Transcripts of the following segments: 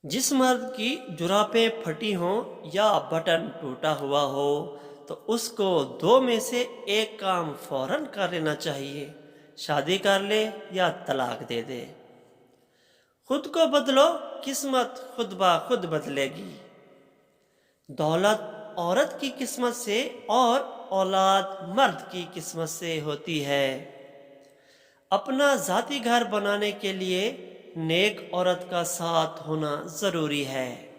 جس مرد کی جرابیں پھٹی ہوں یا بٹن ٹوٹا ہوا ہو تو اس کو دو میں سے ایک کام فوراً کر لینا چاہیے، شادی کر لے یا طلاق دے دے۔ خود کو بدلو، قسمت خود بخود بدلے گی۔ دولت عورت کی قسمت سے اور اولاد مرد کی قسمت سے ہوتی ہے۔ اپنا ذاتی گھر بنانے کے لیے نیک عورت کا ساتھ ہونا ضروری ہے۔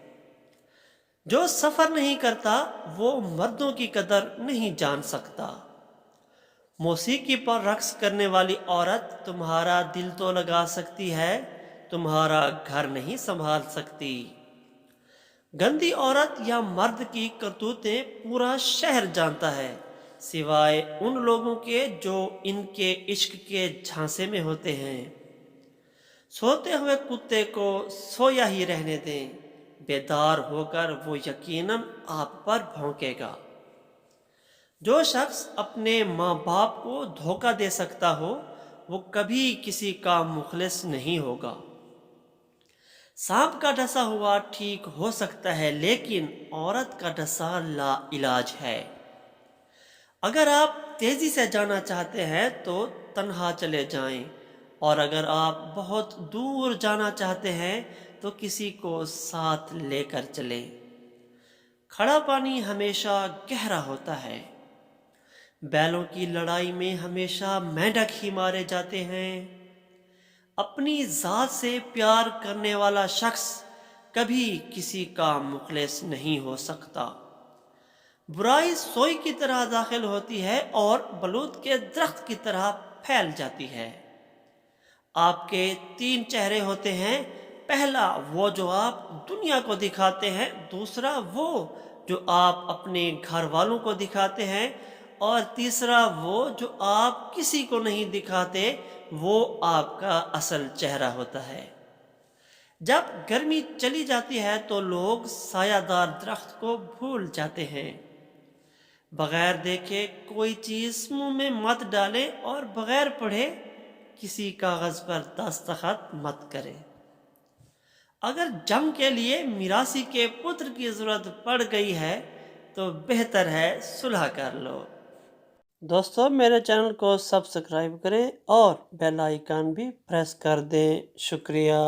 جو سفر نہیں کرتا وہ مردوں کی قدر نہیں جان سکتا۔ موسیقی پر رقص کرنے والی عورت تمہارا دل تو لگا سکتی ہے، تمہارا گھر نہیں سنبھال سکتی۔ گندی عورت یا مرد کی کرتوتیں پورا شہر جانتا ہے، سوائے ان لوگوں کے جو ان کے عشق کے جھانسے میں ہوتے ہیں۔ سوتے ہوئے کتے کو سویا ہی رہنے دیں، بیدار ہو کر وہ یقیناً آپ پر بھونکے گا۔ جو شخص اپنے ماں باپ کو دھوکہ دے سکتا ہو وہ کبھی کسی کا مخلص نہیں ہوگا۔ سانپ کا ڈسا ہوا ٹھیک ہو سکتا ہے لیکن عورت کا ڈسا لا علاج ہے۔ اگر آپ تیزی سے جانا چاہتے ہیں تو تنہا چلے جائیں، اور اگر آپ بہت دور جانا چاہتے ہیں تو کسی کو ساتھ لے کر چلیں۔ کھڑا پانی ہمیشہ گہرا ہوتا ہے۔ بیلوں کی لڑائی میں ہمیشہ مینڈک ہی مارے جاتے ہیں۔ اپنی ذات سے پیار کرنے والا شخص کبھی کسی کا مخلص نہیں ہو سکتا۔ برائی سوئی کی طرح داخل ہوتی ہے اور بلوط کے درخت کی طرح پھیل جاتی ہے۔ آپ کے تین چہرے ہوتے ہیں، پہلا وہ جو آپ دنیا کو دکھاتے ہیں، دوسرا وہ جو آپ اپنے گھر والوں کو دکھاتے ہیں، اور تیسرا وہ جو آپ کسی کو نہیں دکھاتے، وہ آپ کا اصل چہرہ ہوتا ہے۔ جب گرمی چلی جاتی ہے تو لوگ سایہ دار درخت کو بھول جاتے ہیں۔ بغیر دیکھے کوئی چیز منہ میں مت ڈالے اور بغیر پڑھے کسی کاغذ پر دستخط مت کرے۔ اگر جنگ کے لیے میراثی کے پتر کی ضرورت پڑ گئی ہے تو بہتر ہے صلح کر لو۔ دوستو میرے چینل کو سبسکرائب کریں اور بیل آئیکن بھی پریس کر دیں۔ شکریہ۔